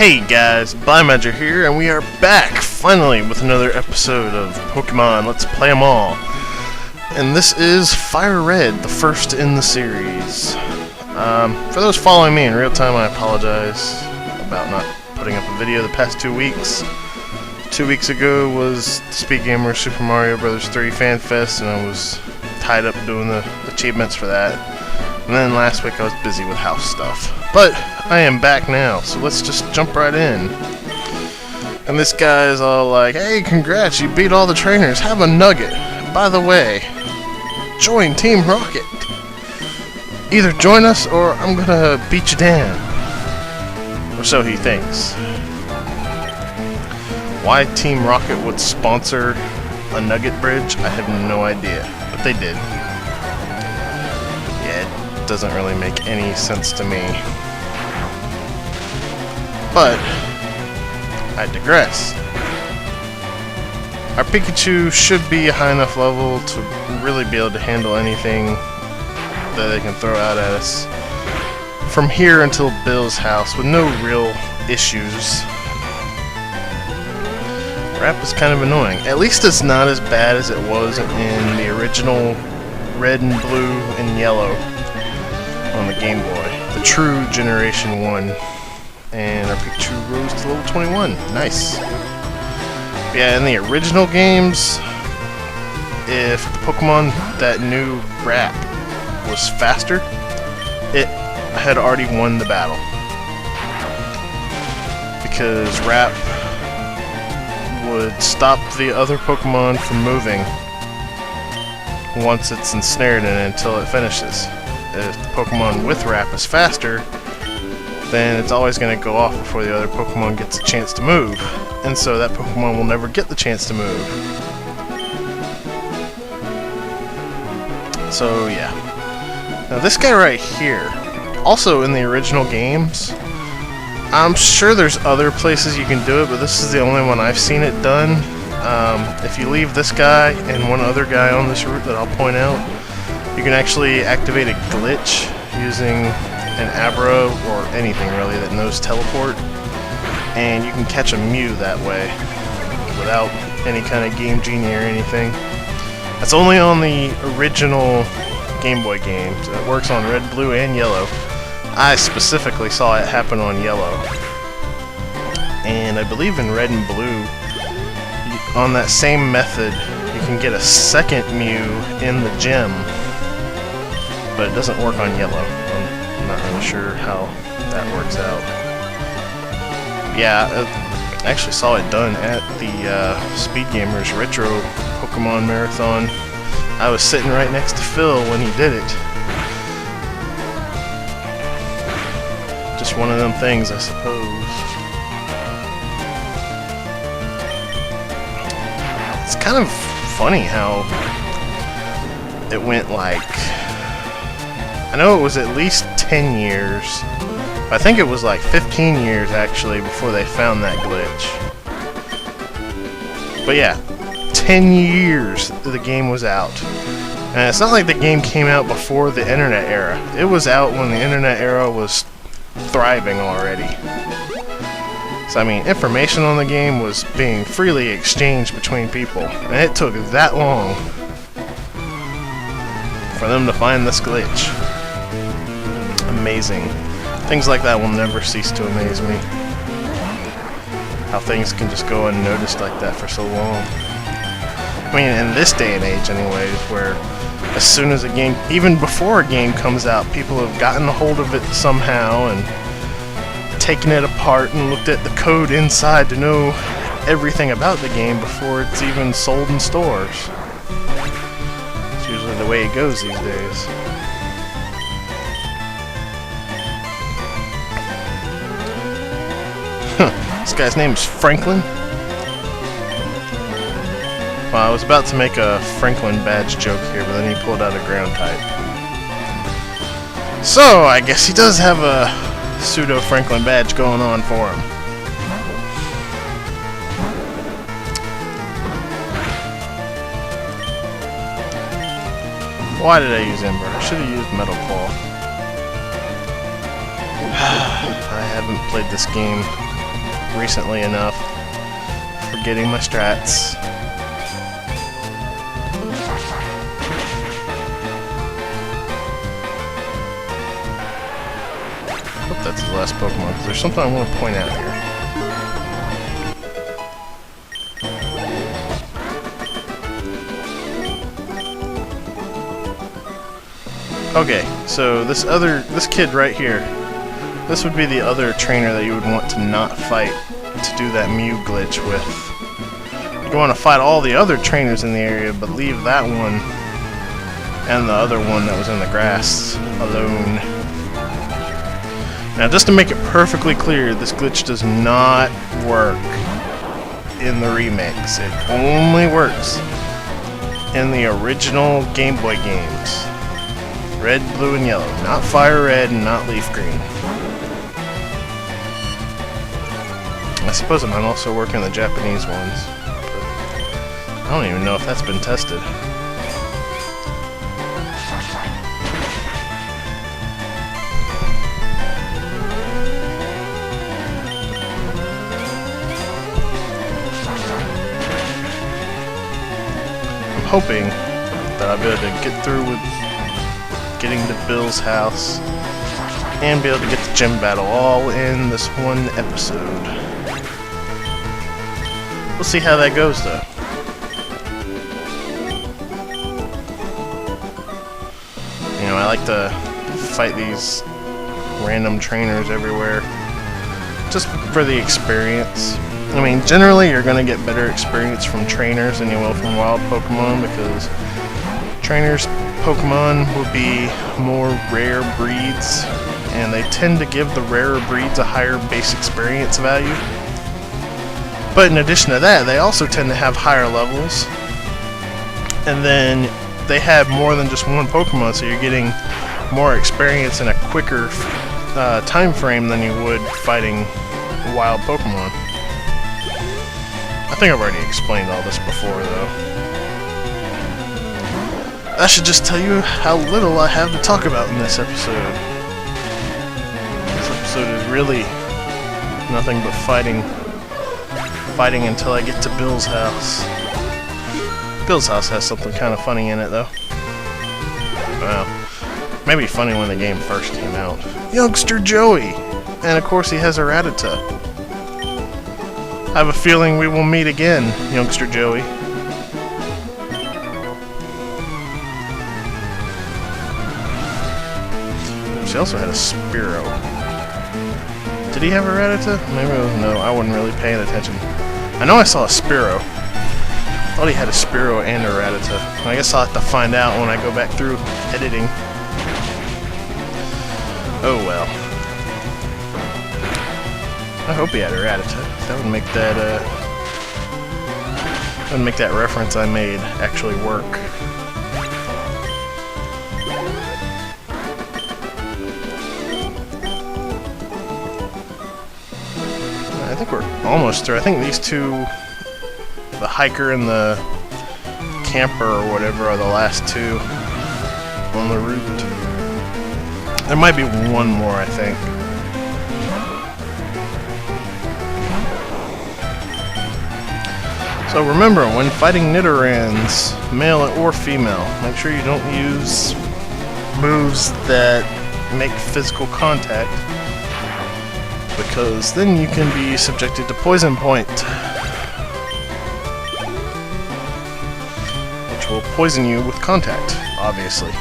Hey guys, Blaumagier here, and we are back, finally, with another episode of Pokemon Let's Play 'em All. And this is Fire Red, the first in the series. For those following me in real time, I apologize about not putting up a video the past 2 weeks. 2 weeks ago was the Speed Gamer Super Mario Bros. 3 Fan Fest, and I was tied up doing the achievements for that. And then last week I was busy with house stuff. But I am back now, so let's just jump right in. And this guy's all like, hey, congrats, you beat all the trainers, have a nugget. By the way, join Team Rocket. Either join us or I'm gonna beat you down. Or so he thinks. Why Team Rocket would sponsor a nugget bridge, I have no idea. But they did. Yeah, it doesn't really make any sense to me. But I digress. Our Pikachu should be a high enough level to really be able to handle anything that they can throw out at us from here until Bill's house with no real issues. Rap is kind of annoying. At least it's not as bad as it was in the original Red and Blue and Yellow on the Game Boy. The true Generation 1. And our Pikachu rose to level 21. Nice. Yeah, in the original games, if the Pokemon that knew Rap was faster, it had already won the battle. Because Rap would stop the other Pokemon from moving once it's ensnared in it until it finishes. If the Pokemon with Rap is faster, then it's always going to go off before the other Pokemon gets a chance to move. And so that Pokemon will never get the chance to move. So yeah. Now this guy right here, also in the original games, I'm sure there's other places you can do it, but this is the only one I've seen it done. If you leave this guy and one other guy on this route that I'll point out, you can actually activate a glitch using an Abra or anything really that knows teleport, and you can catch a Mew that way without any kind of Game Genie or anything. That's only on the original Game Boy games. It works on Red, Blue, and Yellow. I specifically saw it happen on Yellow, and I believe in Red and Blue, on that same method, you can get a second Mew in the gym, but it doesn't work on Yellow. I'm not really sure how that works out. Yeah, I actually saw it done at the Speed Gamers Retro Pokemon Marathon. I was sitting right next to Phil when he did it. Just one of them things, I suppose. It's kind of funny how it went like, I know it was at least 10 years. I think it was like 15 years actually before they found that glitch. But yeah, 10 years the game was out. And it's not like the game came out before the internet era. It was out when the internet era was thriving already. So I mean, information on the game was being freely exchanged between people. And it took that long for them to find this glitch. Amazing. Things like that will never cease to amaze me. How things can just go unnoticed like that for so long. I mean, in this day and age anyways, where as soon as a game, even before a game comes out, people have gotten a hold of it somehow and taken it apart and looked at the code inside to know everything about the game before it's even sold in stores. It's usually the way it goes these days. This guy's name is Franklin. Well, I was about to make a Franklin badge joke here, but then he pulled out a ground type. So, I guess he does have a pseudo Franklin badge going on for him. Why did I use Ember? I should have used Metal Claw. I haven't played this game recently enough. Forgetting my strats. I hope that's his last Pokemon, because there's something I want to point out here. Okay, so this kid right here, this would be the other trainer that you would want to not fight to do that Mew glitch with. You want to fight all the other trainers in the area, but leave that one and the other one that was in the grass alone. Now, just to make it perfectly clear, this glitch does not work in the remix. It only works in the original Game Boy games. Red, blue, and yellow. Not fire red and not leaf green. I suppose it might also work in the Japanese ones, but I don't even know if that's been tested. I'm hoping that I'll be able to get through with getting to Bill's house and be able to get the gym battle all in this one episode. We'll see how that goes, though. You know, I like to fight these random trainers everywhere just for the experience. I mean, generally you're going to get better experience from trainers than you will from wild Pokemon, because trainers Pokemon will be more rare breeds, and they tend to give the rarer breeds a higher base experience value. But in addition to that, they also tend to have higher levels, and then they have more than just one Pokemon, so you're getting more experience in a quicker time frame than you would fighting wild Pokemon. I think I've already explained all this before, though. That should just tell you how little I have to talk about in this episode. This episode is really nothing but fighting until I get to Bill's house. Bill's house has something kind of funny in it, though. Well, maybe funny when the game first came out. Youngster Joey! And of course he has a Rattata. I have a feeling we will meet again, Youngster Joey. He also had a Spearow. Did he have a Rattata? Maybe it was, no, I wasn't really paying attention. I know I saw a Spearow. I thought he had a Spearow and a Rattata. I guess I'll have to find out when I go back through editing. Oh well. I hope he had a Rattata. That would make that reference I made actually work. I think we're almost through. I think these two, the hiker and the camper or whatever, are the last two on the route. There might be one more, I think. So remember, when fighting Nidorans, male or female, make sure you don't use moves that make physical contact, because then you can be subjected to Poison Point, which will poison you with contact, obviously.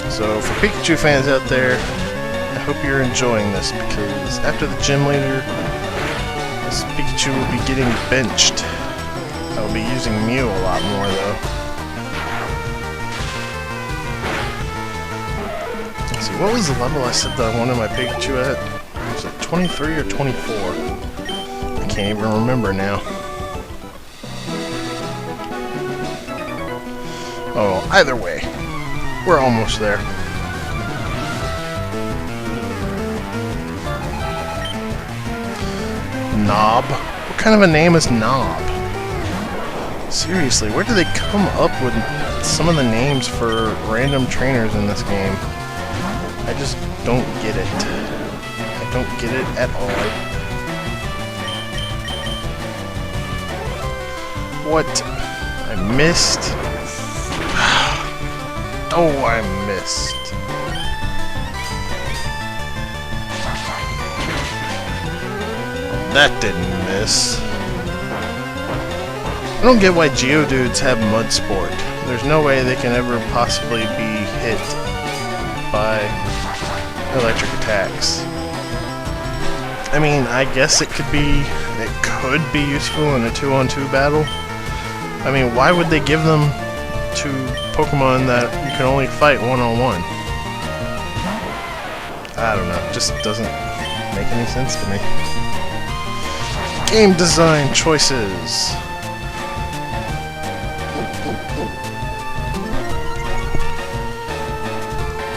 So for Pikachu fans out there, I hope you're enjoying this, because after the gym leader, this Pikachu will be getting benched. I will be using Mew a lot more, though. Let's see, what was the level I said that I wanted my Pikachu at? Was it 23 or 24? I can't even remember now. Oh, either way, we're almost there. Knob? What kind of a name is Knob? Seriously, where do they come up with some of the names for random trainers in this game? I just don't get it. I don't get it at all. What? I missed? Oh, I missed. That didn't miss. I don't get why Geodudes have Mud Sport. There's no way they can ever possibly be hit by electric attacks. I mean, I guess it could be useful in a 2-on-2 battle. I mean, why would they give them to Pokemon that you can only fight 1-on-1? I don't know, it just doesn't make any sense to me. Game design choices.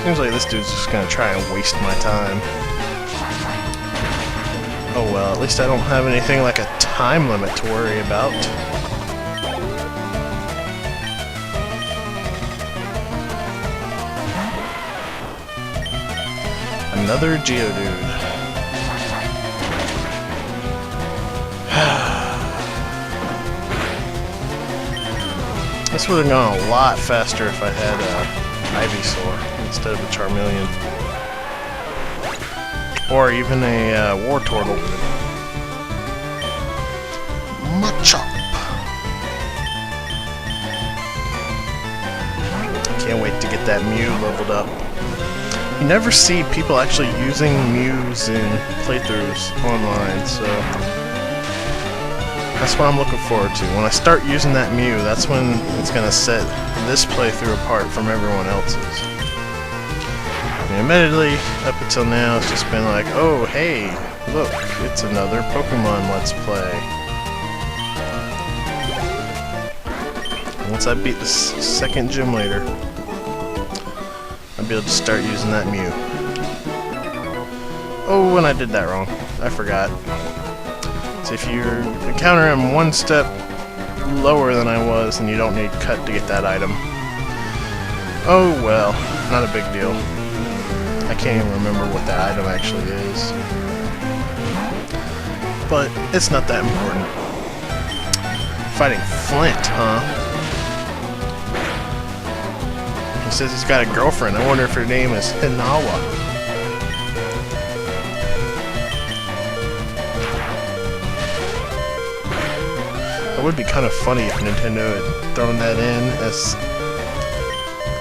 Seems like this dude's just gonna try and waste my time. Oh well, at least I don't have anything like a time limit to worry about. Another Geodude. This would have gone a lot faster if I had Ivysaur instead of a Charmeleon. Or even a Wartortle. Machop! Can't wait to get that Mew leveled up. You never see people actually using Mews in playthroughs online, so that's what I'm looking forward to. When I start using that Mew, that's when it's going to set this playthrough apart from everyone else's. I mean, admittedly, up until now, it's just been like, oh, hey, look, it's another Pokemon Let's Play. Once I beat the second gym leader, I'll be able to start using that Mew. Oh, and I did that wrong. I forgot. So if you encounter him one step lower than I was, then you don't need Cut to get that item. Oh well, not a big deal. I can't even remember what that item actually is. But it's not that important. Fighting Flint, huh? He says he's got a girlfriend. I wonder if her name is Hinawa. It would be kind of funny if Nintendo had thrown that in as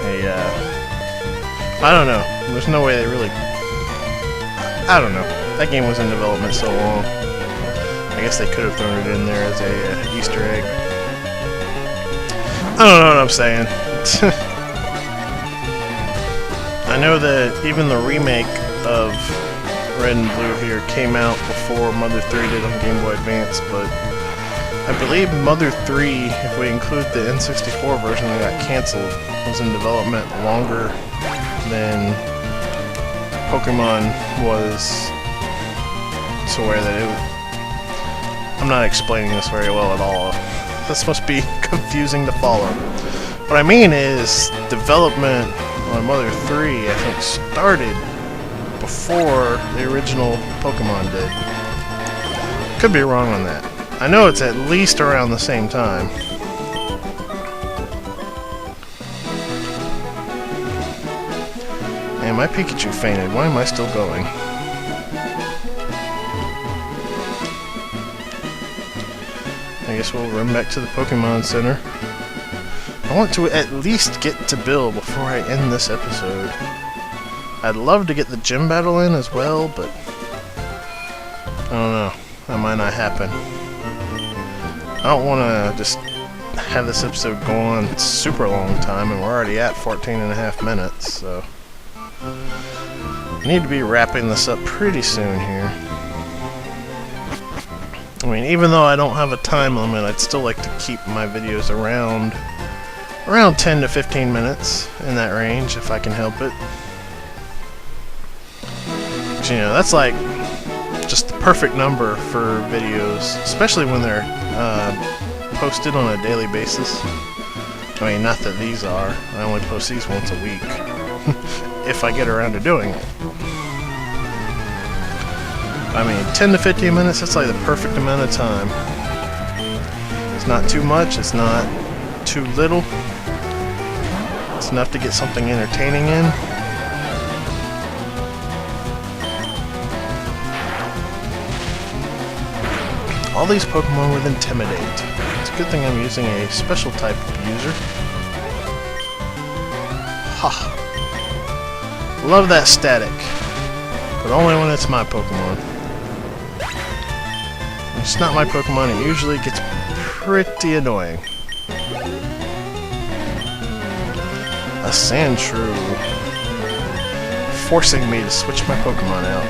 a, I don't know. There's no way they really... I don't know. That game was in development so long. I guess they could have thrown it in there as a Easter egg. I don't know what I'm saying. I know that even the remake of Red and Blue here came out before Mother 3 did on Game Boy Advance, but I believe Mother 3, if we include the N64 version that got cancelled, was in development longer than Pokemon was, to where that it... I'm not explaining this very well at all. This must be confusing to follow. What I mean is, development on Mother 3, I think, started before the original Pokemon did. Could be wrong on that. I know it's at least around the same time. And my Pikachu fainted. Why am I still going? I guess we'll run back to the Pokemon Center. I want to at least get to Bill before I end this episode. I'd love to get the gym battle in as well, but I don't know. That might not happen. I don't want to just have this episode go on super long time, and we're already at 14.5 minutes, so I need to be wrapping this up pretty soon here. I mean, even though I don't have a time limit, I'd still like to keep my videos around 10 to 15 minutes, in that range, if I can help it. 'Cause, you know, that's like just the perfect number for videos, especially when they're posted on a daily basis. I mean, not that these are. I only post these once a week. If I get around to doing it. I mean, 10 to 15 minutes, that's like the perfect amount of time. It's not too much, it's not too little. It's enough to get something entertaining in. All these Pokemon would intimidate. It's a good thing I'm using a special type of user. Ha! Love that static. But only when it's my Pokemon. When it's not my Pokemon, it usually gets pretty annoying. A Sandshrew. Forcing me to switch my Pokemon out.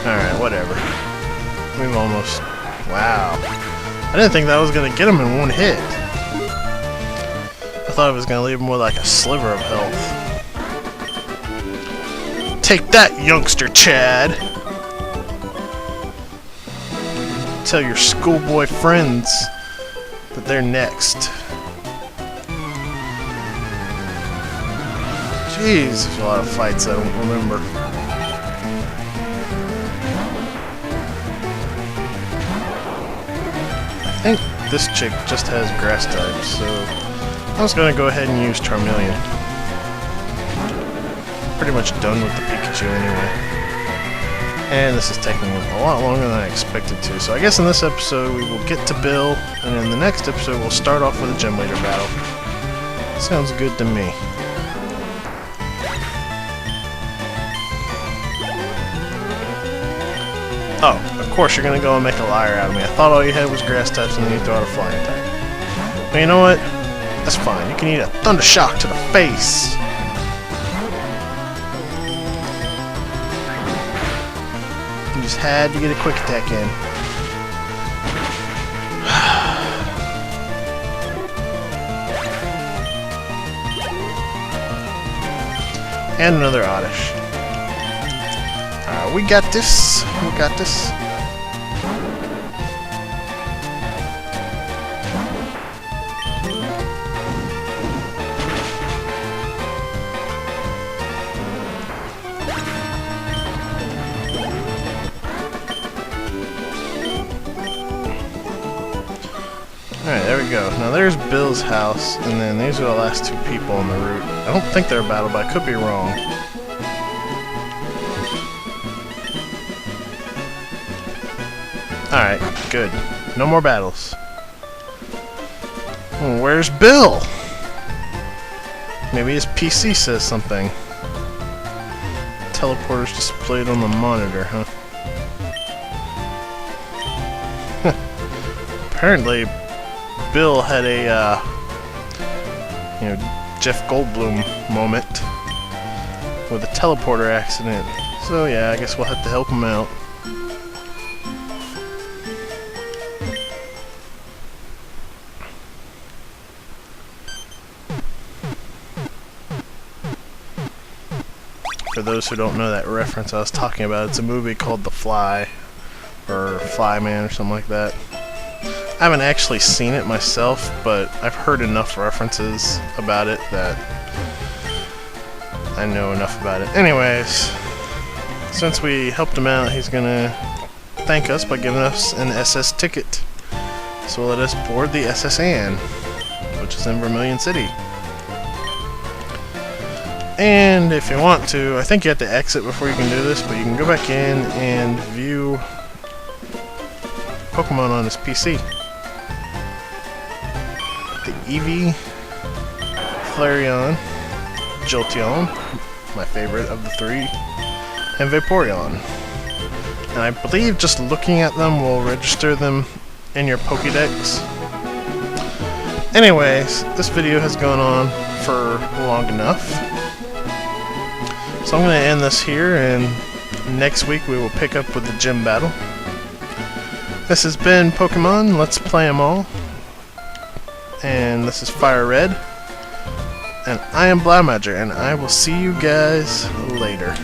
Alright, whatever. We've almost... Wow. I didn't think that was going to get him in one hit. I thought it was going to leave him with like a sliver of health. Take that, youngster Chad! Tell your schoolboy friends that they're next. Jeez, there's a lot of fights I don't remember. I think this chick just has grass types, so I was gonna go ahead and use Charmeleon. Pretty much done with the Pikachu anyway. And this is taking a lot longer than I expected to, so I guess in this episode we will get to Bill, and in the next episode we'll start off with a gym leader battle. Sounds good to me. Oh, of course you're gonna go and make a liar out of me. I thought all you had was grass types and then you throw out a flying type. But you know what? That's fine. You can eat a Thunder Shock to the face. You just had to get a quick attack in. And another Oddish. We got this. We got this. Alright, there we go. Now there's Bill's house, and then these are the last two people on the route. I don't think they're a battle, but I could be wrong. Alright, good. No more battles. Where's Bill? Maybe his PC says something. Teleporter's displayed on the monitor, huh? Apparently, Bill had a, Jeff Goldblum moment with a teleporter accident. So yeah, I guess we'll have to help him out. For those who don't know that reference I was talking about, it's a movie called The Fly, or Flyman, or something like that. I haven't actually seen it myself, but I've heard enough references about it that I know enough about it. Anyways, since we helped him out, he's gonna thank us by giving us an SS ticket. So let us board the SS Anne, which is in Vermilion City. And if you want to, I think you have to exit before you can do this, but you can go back in and view Pokemon on his PC. The Eevee, Flareon, Jolteon, my favorite of the three, and Vaporeon. And I believe just looking at them will register them in your Pokédex. Anyways, this video has gone on for long enough. So I'm going to end this here, and next week we will pick up with the gym battle. This has been Pokemon, let's play them all. And this is Fire Red. And I am Blaumagier, and I will see you guys later.